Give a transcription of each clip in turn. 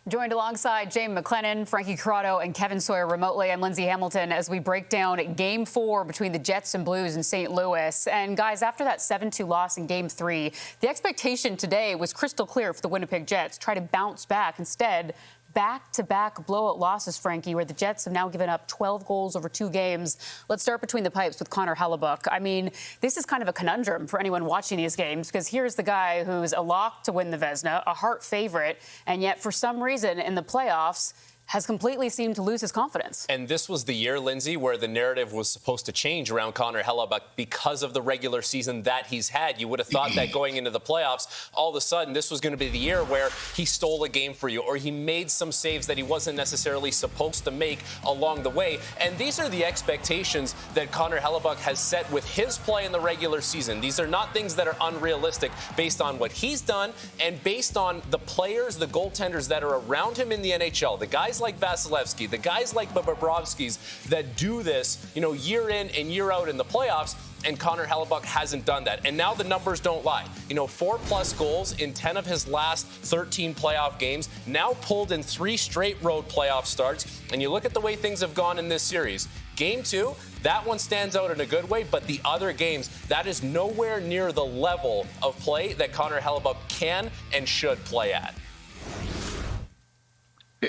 Joined alongside James McLennan, Frankie Corrado, and Kevin Sawyer remotely. I'm Lindsay Hamilton as we break down Game 4 between the Jets and Blues in St. Louis. And guys, after that 7-2 loss in Game 3, the expectation today was crystal clear for the Winnipeg Jets. Try to bounce back. Instead, back-to-back blowout losses, Frankie, where the Jets have now given up 12 goals over 2 games. Let's start between the pipes with Connor Hellebuyck. I mean, this is kind of a conundrum for anyone watching these games, because here's the guy who's a lock to win the Vezina, a heart favorite, and yet for some reason in the playoffs has completely seemed to lose his confidence. And this was the year, Lindsay, where the narrative was supposed to change around Connor Hellebuyck because of the regular season that he's had. You would have thought that going into the playoffs, all of a sudden, this was going to be the year where he stole a game for you, or he made some saves that he wasn't necessarily supposed to make along the way. And these are the expectations that Connor Hellebuyck has set with his play in the regular season. These are not things that are unrealistic based on what he's done and based on the players, the goaltenders that are around him in the NHL, the guys like Vasilevsky, the guys like Bobrovsky's that do this, year in and year out in the playoffs, and Connor Hellebuyck hasn't done that. And now the numbers don't lie. 4+ goals in 10 of his last 13 playoff games, now pulled in 3 straight road playoff starts. And you look at the way things have gone in this series. Game 2, that one stands out in a good way, but the other games, that is nowhere near the level of play that Connor Hellebuyck can and should play at.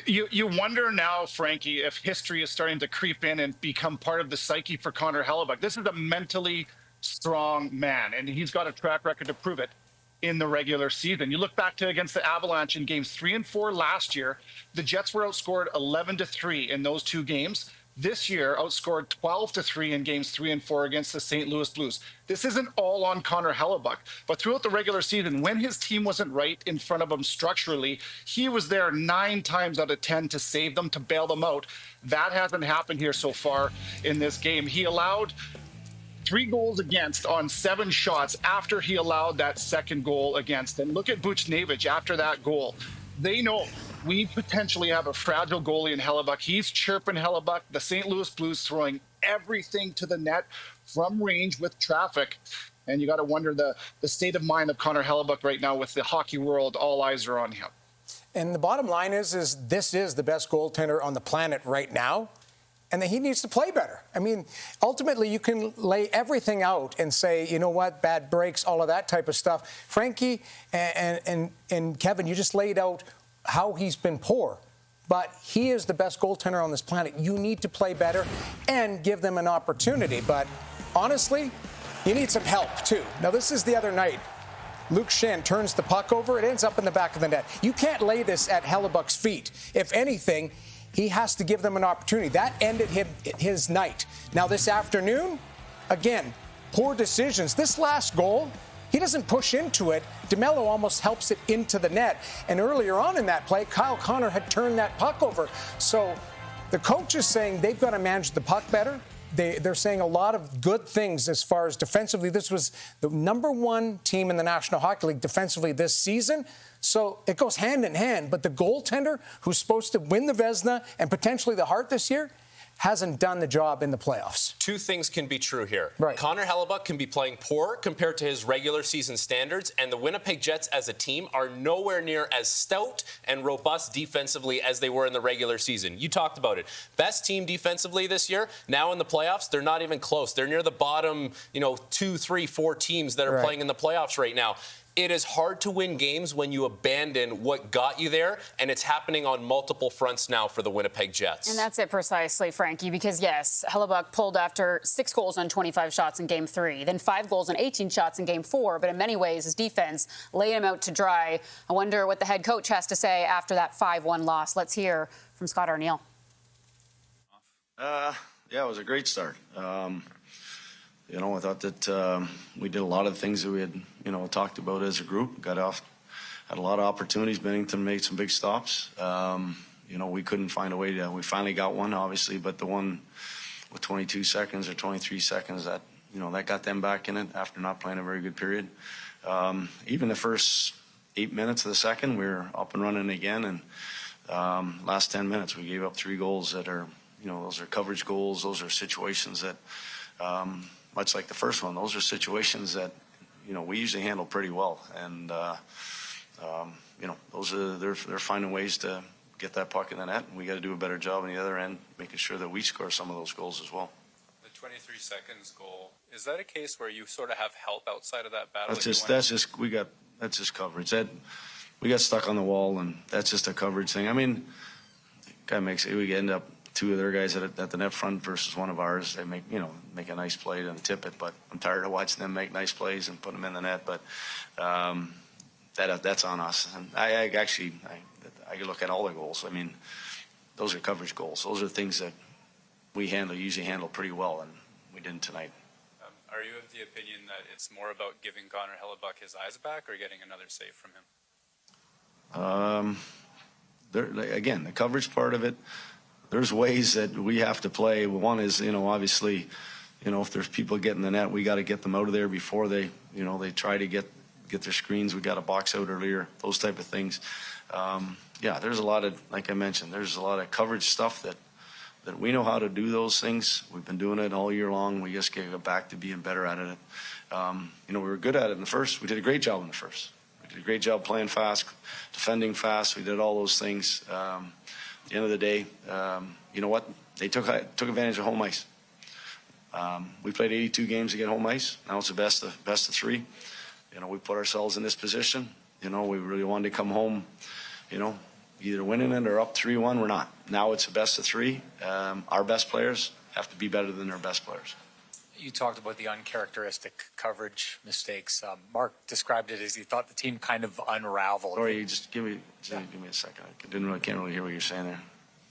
You wonder now, Frankie, if history is starting to creep in and become part of the psyche for Connor Hellebuyck. This is a mentally strong man, and he's got a track record to prove it in the regular season. You look back to against the Avalanche in games 3 and 4 last year, the Jets were outscored 11-3 in those 2 games. This year, outscored 12-3 in games 3 and 4 against the St. Louis Blues. This isn't all on Connor Hellebuyck, but throughout the regular season, when his team wasn't right in front of him structurally, he was there 9 times out of 10 to save them, to bail them out. That hasn't happened here so far in this game. He allowed 3 goals against on 7 shots after he allowed that second goal against. And look at Buchnevich after that goal. They know we potentially have a fragile goalie in Hellebuyck. He's chirping Hellebuyck. The St. Louis Blues throwing everything to the net from range with traffic. And you got to wonder the state of mind of Connor Hellebuyck right now with the hockey world. All eyes are on him. And the bottom line is this is the best goaltender on the planet right now, and that he needs to play better. I mean, ultimately, you can lay everything out and say, you know what, bad breaks, all of that type of stuff. Frankie and Kevin, you just laid out how he's been poor. But he is the best goaltender on this planet. You need to play better and give them an opportunity. But honestly, you need some help, too. Now, this is the other night. Luke Schenn turns the puck over. It ends up in the back of the net. You can't lay this at Hellebuyck's feet. If anything, he has to give them an opportunity. That ended his night. Now, this afternoon, again, poor decisions. This last goal, he doesn't push into it. DeMello almost helps it into the net. And earlier on in that play, Kyle Connor had turned that puck over. So the coach is saying they've got to manage the puck better. They're saying a lot of good things as far as defensively. This was the #1 team in the National Hockey League defensively this season. So it goes hand in hand. But the goaltender who's supposed to win the Vezina and potentially the Hart this year hasn't done the job in the playoffs. 2 things can be true here. Right. Connor Hellebuyck can be playing poor compared to his regular season standards, and the Winnipeg Jets as a team are nowhere near as stout and robust defensively as they were in the regular season. You talked about it. Best team defensively this year. Now in the playoffs, they're not even close. They're near the bottom, 2, 3, 4 teams that are playing in the playoffs right now. It is hard to win games when you abandon what got you there, and it's happening on multiple fronts now for the Winnipeg Jets. And that's it precisely, Frankie, because, yes, Hellebuyck pulled after 6 goals on 25 shots in Game 3, then 5 goals on 18 shots in Game 4, but in many ways his defense laid him out to dry. I wonder what the head coach has to say after that 5-1 loss. Let's hear from Scott Arnal. Yeah, it was a great start. I thought that we did a lot of the things that we had, talked about as a group. Got off, had a lot of opportunities. Bennington made some big stops. We couldn't find a way to. We finally got one, obviously, but the one with 22 seconds or 23 seconds that that got them back in it after not playing a very good period. Even the first 8 minutes of the second, we were up and running again, and last 10 minutes we gave up 3 goals that are, those are coverage goals. Those are situations that. Much like the first one, those are situations that, we usually handle pretty well. And, those are, they're finding ways to get that puck in the net, and we got to do a better job on the other end, making sure that we score some of those goals as well. The 23 seconds goal, is that a case where you sort of have help outside of that battle? That's just coverage. That we got stuck on the wall, and that's just a coverage thing. I mean, guy makes it. We end up two of their guys at the net front versus one of ours. They make a nice play and tip it, but I'm tired of watching them make nice plays and put them in the net. But that's on us. And I look at all the goals. I mean, those are coverage goals. Those are things that we usually handle pretty well, and we didn't tonight. Are you of the opinion that it's more about giving Connor Hellebuyck his eyes back or getting another save from him? Again, the coverage part of it, there's ways that we have to play. One is, obviously, if there's people getting the net, we got to get them out of there before they try to get their screens. We got to box out earlier, those type of things. There's a lot of, like I mentioned, there's a lot of coverage stuff that we know how to do those things. We've been doing it all year long. We just get back to being better at it. We were good at it in the first. We did a great job in the first. We did a great job playing fast, defending fast. We did all those things. At the end of the day, you know what? They took advantage of home ice. We played 82 games to get home ice. Now it's the best of three. We put ourselves in this position. We really wanted to come home, either winning it or up 3-1. We're not. Now it's a best of three. Our best players have to be better than their best players. You talked about the uncharacteristic coverage mistakes. Mark described it as he thought the team kind of unraveled. Sorry, just give me a second. I can't really hear what you're saying there.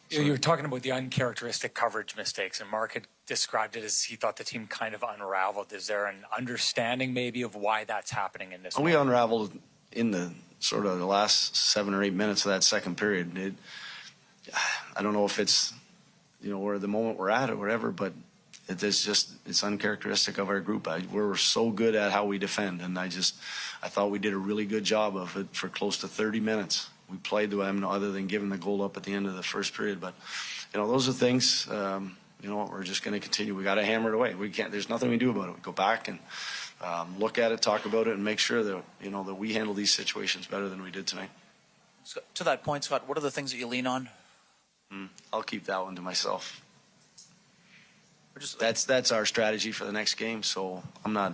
You were talking about the uncharacteristic coverage mistakes, and Mark had described it as he thought the team kind of unraveled. Is there an understanding maybe of why that's happening in this We unraveled in the sort of the last 7 or 8 minutes of that second period. I don't know if it's, where the moment we're at or whatever, but it's uncharacteristic of our group. We're so good at how we defend, and I thought we did a really good job of it for close to 30 minutes. We played the way other than giving the goal up at the end of the first period. But, those are things, we're just going to continue. We got to hammer it away. There's nothing we do about it. We go back and look at it, talk about it, and make sure that, that we handle these situations better than we did tonight. So, to that point, Scott, what are the things that you lean on? I'll keep that one to myself. That's our strategy for the next game. So I'm not,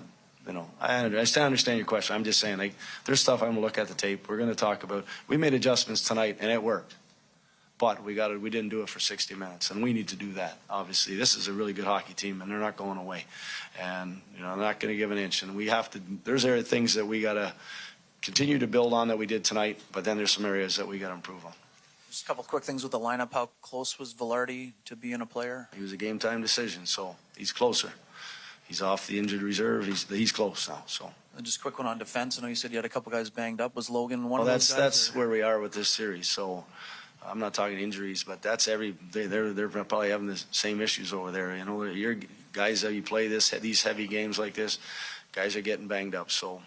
I understand your question. I'm just saying, there's stuff I'm going to look at the tape. We're going to talk about. We made adjustments tonight, and it worked. But we didn't do it for 60 minutes, and we need to do that. Obviously, this is a really good hockey team, and they're not going away. And they're not going to give an inch. And we have to. There's things that we got to continue to build on that we did tonight. But then there's some areas that we got to improve on. Just a couple of quick things with the lineup. How close was Velarde to being a player? He was a game time decision, so he's closer. He's off the injured reserve. He's close now. So. And just a quick one on defense. I know you said you had a couple guys banged up. Was Logan one of those guys? That's where we are with this series. So I'm not talking injuries, but that's they're probably having the same issues over there. Your guys that you play these heavy games like this, guys are getting banged up. So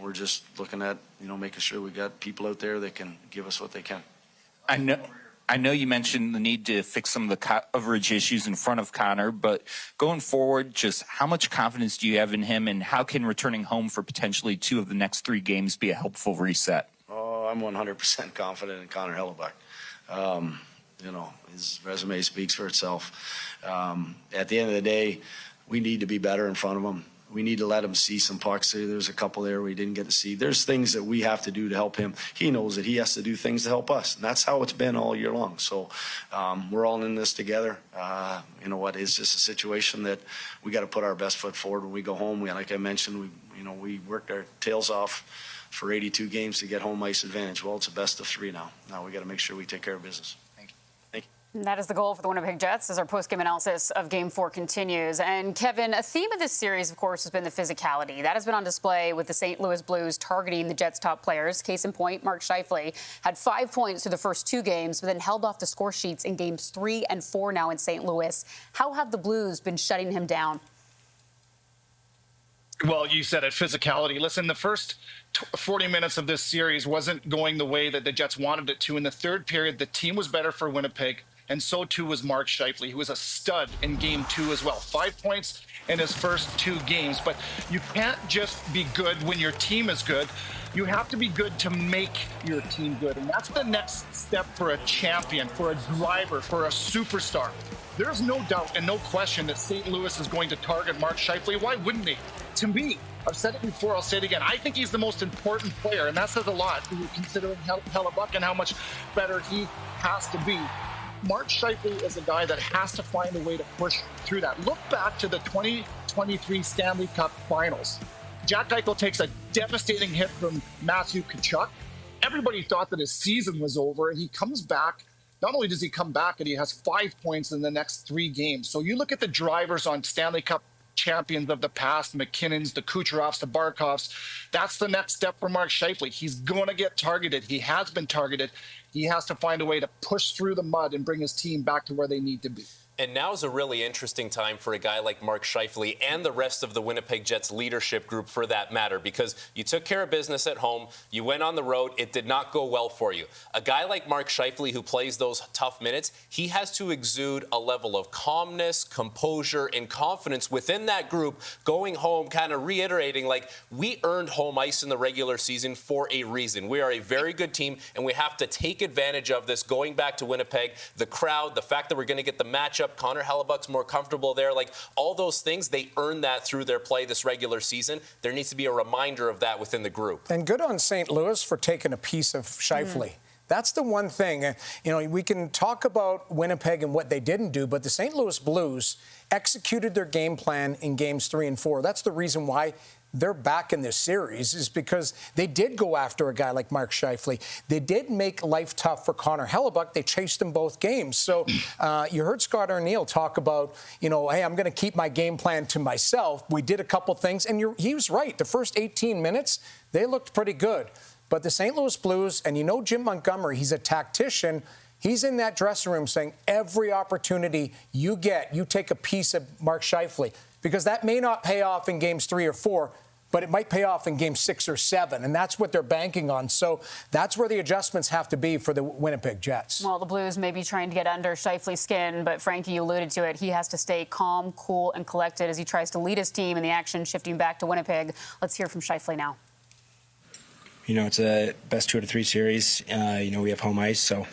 we're just looking at making sure we got people out there that can give us what they can. I know you mentioned the need to fix some of the coverage issues in front of Connor, but going forward, just how much confidence do you have in him, and how can returning home for potentially 2 of the next 3 games be a helpful reset? Oh, I'm 100% confident in Connor Hellebuyck. His resume speaks for itself. At the end of the day, we need to be better in front of him. We need to let him see some pucks. There's a couple there we didn't get to see. There's things that we have to do to help him. He knows that he has to do things to help us, and that's how it's been all year long. So we're all in this together. It's just a situation that we got to put our best foot forward when we go home. Like I mentioned, we worked our tails off for 82 games to get home ice advantage. Well, it's a best of 3 now. Now we got to make sure we take care of business. And that is the goal for the Winnipeg Jets as our post-game analysis of Game 4 continues. And, Kevin, a theme of this series, of course, has been the physicality. That has been on display with the St. Louis Blues targeting the Jets' top players. Case in point, Mark Scheifele had 5 points through the first 2 games, but then held off the score sheets in Games 3 and 4 now in St. Louis. How have the Blues been shutting him down? Well, you said it, physicality. Listen, the first 40 minutes of this series wasn't going the way that the Jets wanted it to. In the third period, the team was better for Winnipeg. And so too was Mark Scheifele, who was a stud in Game 2 as well. 5 points in his first 2 games. But you can't just be good when your team is good. You have to be good to make your team good. And that's the next step for a champion, for a driver, for a superstar. There's no doubt and no question that St. Louis is going to target Mark Scheifele. Why wouldn't they? To me, I've said it before, I'll say it again. I think he's the most important player, and that says a lot considering Hellebuyck and how much better he has to be. Mark Scheifele is a guy that has to find a way to push through that. Look back to the 2023 Stanley Cup Finals. Jack Eichel takes a devastating hit from Matthew Tkachuk. Everybody thought that his season was over, and he comes back. Not only does he come back, and he has 5 points in the next 3 games. So you look at the drivers on Stanley Cup champions of the past, McKinnons, the Kucherovs, the Barkovs. That's the next step for Mark Scheifele. He's going to get targeted. He has been targeted. He has to find a way to push through the mud and bring his team back to where they need to be. And now is a really interesting time for a guy like Mark Scheifele and the rest of the Winnipeg Jets leadership group, for that matter, because you took care of business at home, you went on the road, it did not go well for you. A guy like Mark Scheifele, who plays those tough minutes, he has to exude a level of calmness, composure, and confidence within that group, going home, kind of reiterating, like, we earned home ice in the regular season for a reason. We are a very good team, and we have to take advantage of this going back to Winnipeg. The crowd, the fact that we're going to get the matchup, Connor Hellebuyck's more comfortable there. Like, all those things, they earned that through their play this regular season. There needs to be a reminder of that within the group. And good on St. Louis for taking a piece of Scheifele. That's the one thing. You know, we can talk about Winnipeg and what they didn't do, but the St. Louis Blues executed their game plan in games 3 and 4. That's the reason why they're back in this series, is because they did go after a guy like Mark Scheifele. They did make life tough for Connor Hellebuyck. They chased him both games. So you heard Scott Arnal talk about, you know, hey, I'm going to keep my game plan to myself. We did a couple things, and he was right. The first 18 minutes, they looked pretty good. But the St. Louis Blues, and you know Jim Montgomery, he's a tactician. He's in that dressing room saying, every opportunity you get, you take a piece of Mark Scheifele, because that may not pay off in games 3 or 4, but it might pay off in game 6 or 7, and that's what they're banking on. So that's where the adjustments have to be for the Winnipeg Jets. Well, the Blues may be trying to get under Scheifele's skin, but Frankie, you alluded to it. He has to stay calm, cool, and collected as he tries to lead his team in the action shifting back to Winnipeg. Let's hear from Scheifele now. You know, it's a best 2 out of 3 series. You know, we have home ice, so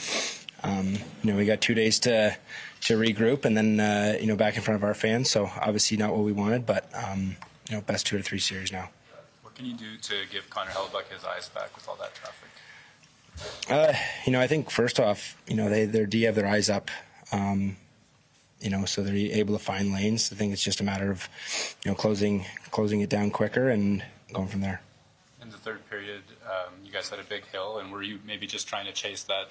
you know, we got 2 days to regroup, and then you know, back in front of our fans. So obviously not what we wanted, but you know, best 2 out of 3 series now. What can you do to give Connor Hellebuyck his eyes back with all that traffic? You know, I think first off, you know, their D have their eyes up. You know, so they're able to find lanes. I think it's just a matter of, you know, closing it down quicker and going from there. In the third period, you guys had a big hill, and were you maybe just trying to chase that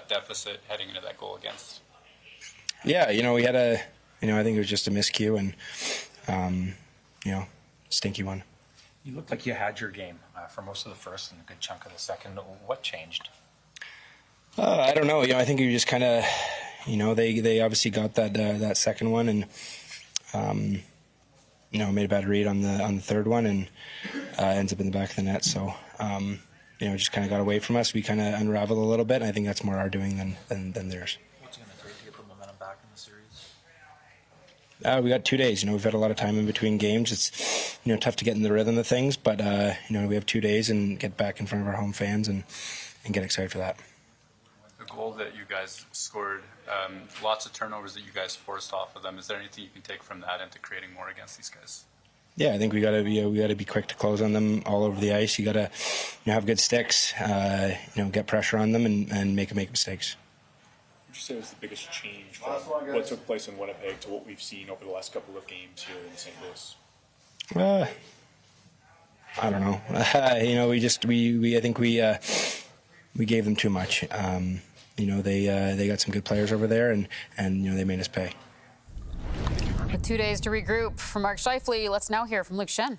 deficit heading into that goal against? Yeah, you know, we had a, you know, I think it was just a miscue and, you know, stinky one. You looked like you had your game for most of the first and a good chunk of the second. What changed? I don't know. You know, I think you just kind of, you know, they obviously got that second one, and you know, made a bad read on the third one, and ends up in the back of the net. So you know, just kind of got away from us. We kind of unraveled a little bit, and I think that's more our doing than theirs. What's it going to take to get the momentum back in the series? We got 2 days. You know, we've had a lot of time in between games. It's, you know, tough to get in the rhythm of things, but you know, we have 2 days and get back in front of our home fans and get excited for that. The goal that you guys scored, lots of turnovers that you guys forced off of them. Is there anything you can take from that into creating more against these guys? Yeah, I think we got to be quick to close on them all over the ice. You got to, you know, have good sticks. You know, get pressure on them and make mistakes. Would you say was the biggest change from what took place in Winnipeg to what we've seen over the last couple of games here in St. Louis? I don't know. You know, I think we gave them too much. You know, they got some good players over there, and you know, they made us pay. With 2 days to regroup for Mark Scheifele, let's now hear from Luke Schenn.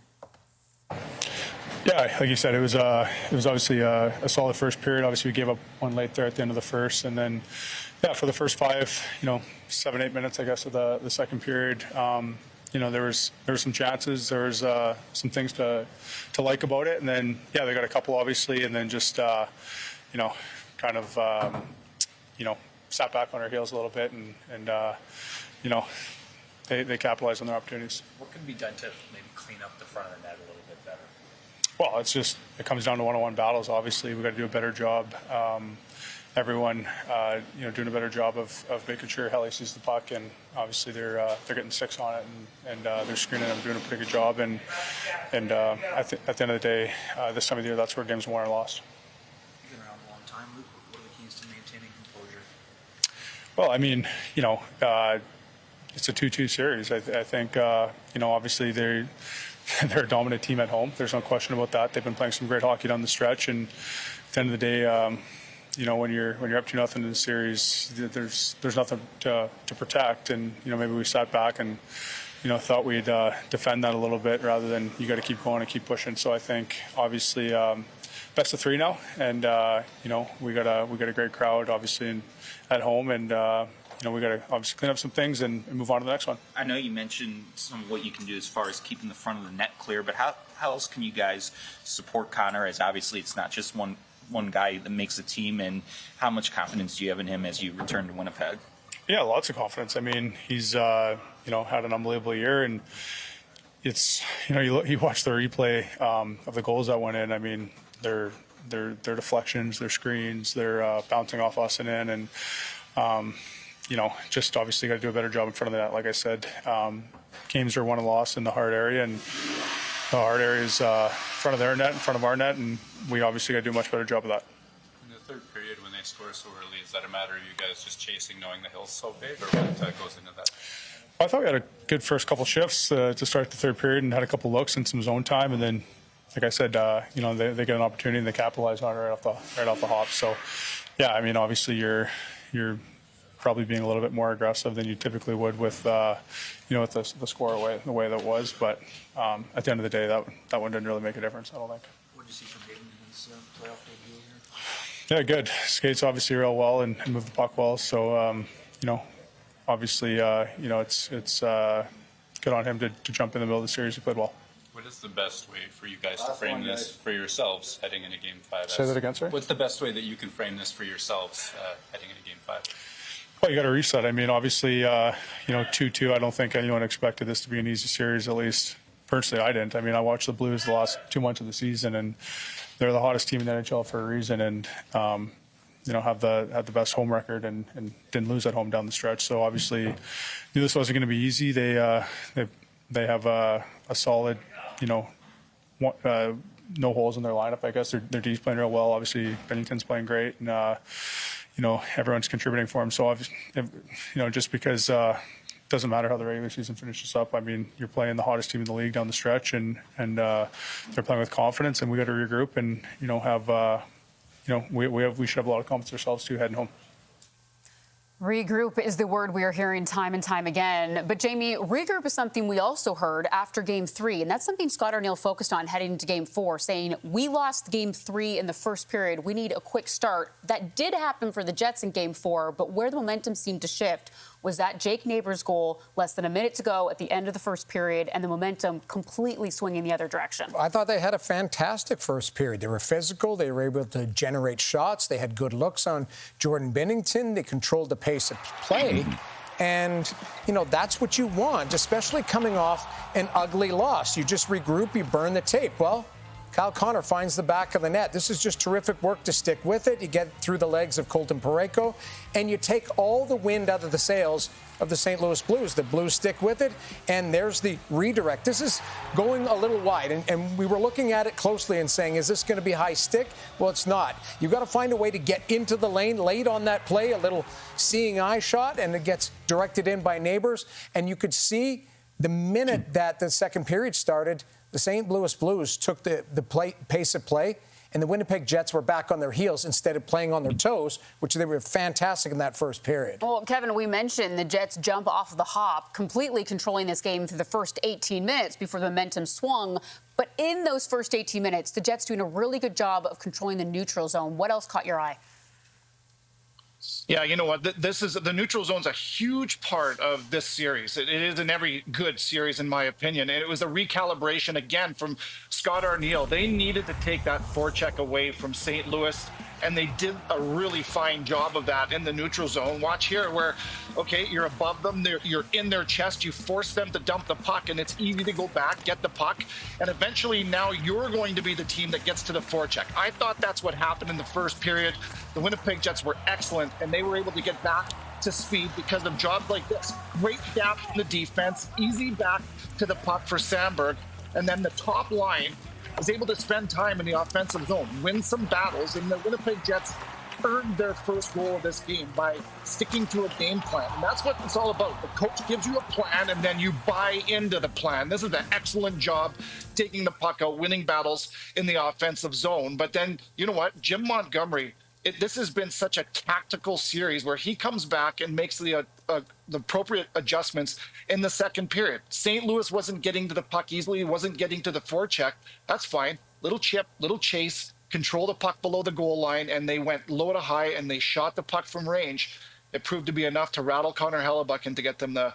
Yeah, like you said, it was obviously a solid first period. Obviously, we gave up one late there at the end of the first, and then for the first 5, you know, 7-8 minutes, I guess, of the second period. You know, there was some chances, there was some things to like about it, and then they got a couple obviously, and then just you know, kind of you know, sat back on our heels a little bit, and you know, they capitalize on their opportunities. What can be done to maybe clean up the front of the net a little bit better? Well, it comes down to one-on-one battles. Obviously, we've got to do a better job. Everyone, doing a better job of making sure Helle sees the puck, and obviously they're getting six on it, and they're screening them, doing a pretty good job. And at the end of the day, this time of the year, that's where games are won or lost. You've been around a long time, Luke. What are the keys to maintaining composure? Well, I mean, it's a 2-2 series. I think, obviously they're a dominant team at home. There's no question about that. They've been playing some great hockey down the stretch, and at the end of the day, when you're up 2-0 in the series, there's nothing to protect, and maybe we sat back and thought we'd defend that a little bit rather than you got to keep going and keep pushing. So I think obviously best of three now, and we got a great crowd obviously at home, and we got to obviously clean up some things and move on to the next one. I know you mentioned some of what you can do as far as keeping the front of the net clear, but how else can you guys support Connor, as obviously it's not just one guy that makes the team, and how much confidence do you have in him as you return to Winnipeg? Yeah, lots of confidence. I mean, he's had an unbelievable year, and it's you watch the replay of the goals that went in. I mean, they're deflections, they're screens, they're bouncing off us and in, and just obviously got to do a better job in front of the net. Like I said, games are won and lost in the hard area, and the hard area is in front of their net, in front of our net, and we obviously got to do a much better job of that. In the third period, when they score so early, is that a matter of you guys just chasing, knowing the hill's so big, or what goes into that? I thought we had a good first couple shifts to start the third period, and had a couple looks and some zone time, and then, like I said, they get an opportunity and they capitalize on it right off the hop. So, yeah, I mean, obviously you're probably being a little bit more aggressive than you typically would with with the score the way that was. But at the end of the day, that one didn't really make a difference, I don't think. What did you see from Hayden in his playoff debut here? Yeah, good. Skates obviously real well and move the puck well. So obviously it's good on him to jump in the middle of the series. He played well. What is the best way for you guys to frame this for yourselves heading into Game 5? Say that again, sir? What's the best way that you can frame this for yourselves heading into Game 5? Well, you got to reset. I mean, obviously, 2-2. I don't think anyone expected this to be an easy series. At least personally, I didn't. I mean, I watched the Blues the last 2 months of the season, and they're the hottest team in the NHL for a reason, and have the best home record and didn't lose at home down the stretch. So obviously, knew this wasn't going to be easy. They have a solid, no holes in their lineup. I guess their D's playing real well. Obviously, Bennington's playing great, and everyone's contributing for him. So obviously, just because it doesn't matter how the regular season finishes up. I mean, you're playing the hottest team in the league down the stretch, and they're playing with confidence, and we got to regroup and we should have a lot of confidence ourselves too heading home. Regroup is the word we are hearing time and time again. But, Jamie, regroup is something we also heard after Game 3, and that's something Scott Arnal focused on heading into Game 4, saying we lost Game 3 in the first period. We need a quick start. That did happen for the Jets in Game 4, but where the momentum seemed to shift was that Jake Neighbours goal less than a minute to go at the end of the first period, and the momentum completely swinging the other direction. I thought they had a fantastic first period. They were physical. They were able to generate shots. They had good looks on Jordan Bennington. They controlled the pace of play. And, that's what you want, especially coming off an ugly loss. You just regroup, you burn the tape. Well, Kyle Connor finds the back of the net. This is just terrific work to stick with it. You get through the legs of Colton Parayko, and you take all the wind out of the sails of the St. Louis Blues. The Blues stick with it, and there's the redirect. This is going a little wide, and we were looking at it closely and saying, is this going to be high stick? Well, it's not. You've got to find a way to get into the lane late on that play, a little seeing eye shot, and it gets directed in by Neighbours. And you could see the minute that the second period started, the St. Louis Blues took the pace of play, and the Winnipeg Jets were back on their heels instead of playing on their toes, which they were fantastic in that first period. Well, Kevin, we mentioned the Jets jump off of the hop, completely controlling this game through the first 18 minutes before the momentum swung. But in those first 18 minutes, the Jets doing a really good job of controlling the neutral zone. What else caught your eye? Yeah, you know what? The neutral zone's a huge part of this series. It is in every good series, in my opinion. And it was a recalibration again from Scott Arnal. They needed to take that forecheck away from St. Louis and they did a really fine job of that in the neutral zone. Watch here where, okay, you're above them, you're in their chest, you force them to dump the puck, and it's easy to go back, get the puck, and eventually now you're going to be the team that gets to the forecheck. I thought that's what happened in the first period. The Winnipeg Jets were excellent, and they were able to get back to speed because of jobs like this. Great gap in the defense, easy back to the puck for Sandberg, and then the top line is able to spend time in the offensive zone, win some battles, and the Winnipeg Jets earned their first goal of this game by sticking to a game plan. And that's what it's all about. The coach gives you a plan, and then you buy into the plan. This is an excellent job taking the puck out, winning battles in the offensive zone. But then, you know what? Jim Montgomery, this has been such a tactical series where he comes back and makes the appropriate adjustments in the second period. St. Louis wasn't getting to the puck easily. He wasn't getting to the forecheck. That's fine. Little chip, little chase, control the puck below the goal line, and they went low to high, and they shot the puck from range. It proved to be enough to rattle Connor Hellebuyck and to get them the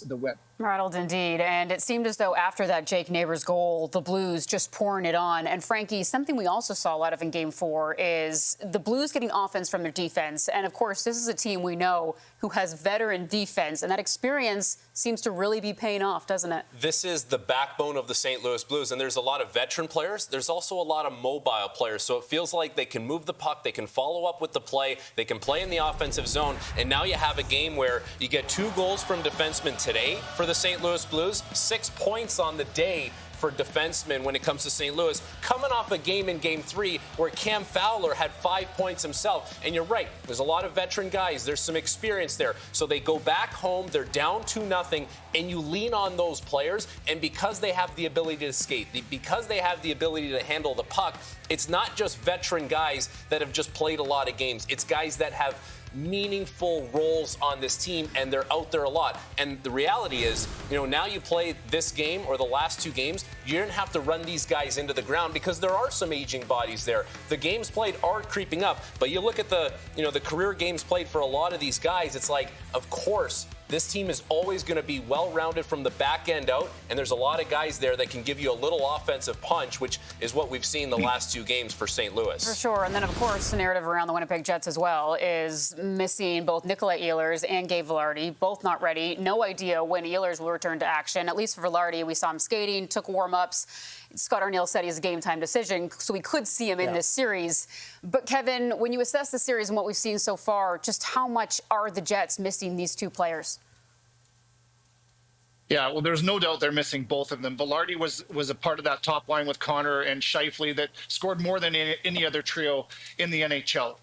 win. Rattled indeed. And it seemed as though after that Jake Neighbors goal, the Blues just pouring it on. And Frankie, something we also saw a lot of in Game 4 is the Blues getting offense from their defense. And, of course, this is a team we know who has veteran defense. And that experience seems to really be paying off, doesn't it? This is the backbone of the St. Louis Blues. And there's a lot of veteran players. There's also a lot of mobile players. So it feels like they can move the puck. They can follow up with the play. They can play in the offensive zone. And now you have a game where you get 2 goals from defensemen today for the St. Louis Blues, 6 points on the day for defensemen when it comes to St. Louis, coming off a game in Game 3 where Cam Fowler had 5 points himself. And you're right, there's a lot of veteran guys. There's some experience there. So they go back home, they're down 2-0, and you lean on those players. And because they have the ability to skate, because they have the ability to handle the puck, it's not just veteran guys that have just played a lot of games. It's guys that have meaningful roles on this team, and they're out there a lot. And the reality is, now you play this game or the last 2 games, you didn't have to run these guys into the ground because there are some aging bodies there. The games played are creeping up, but you look at the career games played for a lot of these guys, it's like, of course, this team is always going to be well-rounded from the back end out, and there's a lot of guys there that can give you a little offensive punch, which is what we've seen the last 2 games for St. Louis. For sure. And then, of course, the narrative around the Winnipeg Jets as well is missing both Nikolai Ehlers and Gabe Vilardi, both not ready. No idea when Ehlers will return to action. At least for Vilardi, we saw him skating, took warm-ups. Scott Arnal said he's a game-time decision, so we could see him in this series. But, Kevin, when you assess the series and what we've seen so far, just how much are the Jets missing these 2 players? Yeah, well, there's no doubt they're missing both of them. Vilardi was a part of that top line with Connor and Scheifele that scored more than any other trio in the NHL.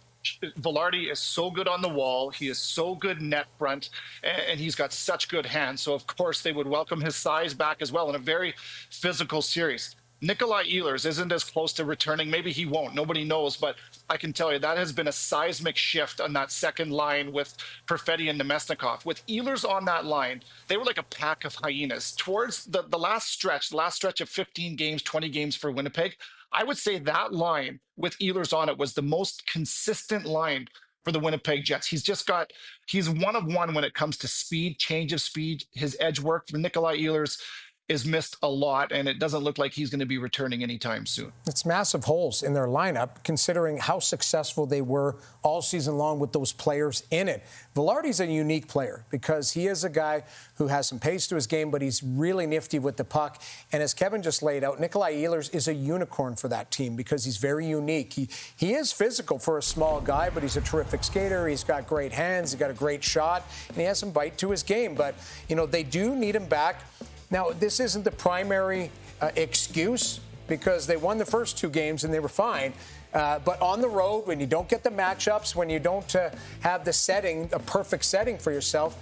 Vilardi is so good on the wall. He is so good net front, and he's got such good hands. So, of course, they would welcome his size back as well in a very physical series. Nikolai Ehlers isn't as close to returning. Maybe he won't. Nobody knows. But I can tell you that has been a seismic shift on that second line with Perfetti and Nemesnikov. With Ehlers on that line, they were like a pack of hyenas. Towards the last stretch of 15 games, 20 games for Winnipeg, I would say that line with Ehlers on it was the most consistent line for the Winnipeg Jets. He's one of one when it comes to speed, change of speed, his edge work. For Nikolai Ehlers is missed a lot, and it doesn't look like he's going to be returning anytime soon. It's massive holes in their lineup, considering how successful they were all season long with those players in it. Vilardi's a unique player because he is a guy who has some pace to his game, but he's really nifty with the puck. And as Kevin just laid out, Nikolai Ehlers is a unicorn for that team because he's very unique. He is physical for a small guy, but he's a terrific skater. He's got great hands. He's got a great shot, and he has some bite to his game. But, they do need him back. Now, this isn't the primary excuse because they won the first 2 games and they were fine. But on the road, when you don't get the matchups, when you don't have the setting, a perfect setting for yourself,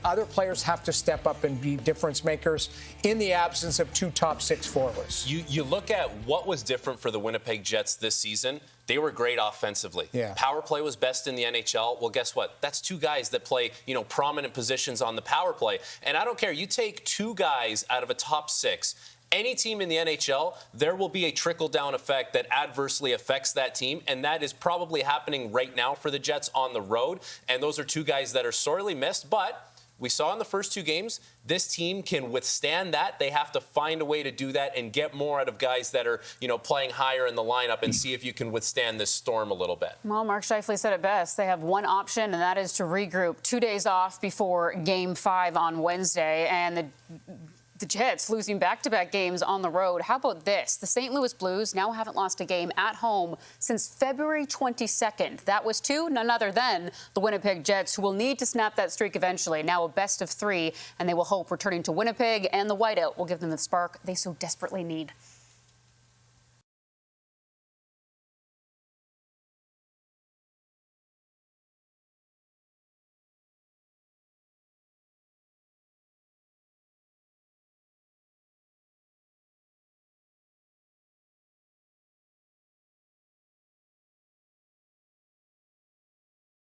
other players have to step up and be difference makers in the absence of 2 top 6 forwards. You look at what was different for the Winnipeg Jets this season. They were great offensively. Yeah. Power play was best in the NHL. Well, guess what? That's 2 guys that play, prominent positions on the power play. And I don't care. You take 2 guys out of a top 6. Any team in the NHL, there will be a trickle-down effect that adversely affects that team, and that is probably happening right now for the Jets on the road. And those are 2 guys that are sorely missed, but We saw in the first 2 games, this team can withstand that. They have to find a way to do that and get more out of guys that are, playing higher in the lineup and see if you can withstand this storm a little bit. Well, Mark Scheifele said it best. They have one option, and that is to regroup. 2 days off before Game 5 on Wednesday, and the Jets losing back-to-back games on the road. How about this? The St. Louis Blues now haven't lost a game at home since February 22nd. That was to none other than the Winnipeg Jets, who will need to snap that streak eventually. Now a best of 3, and they will hope returning to Winnipeg and the whiteout will give them the spark they so desperately need.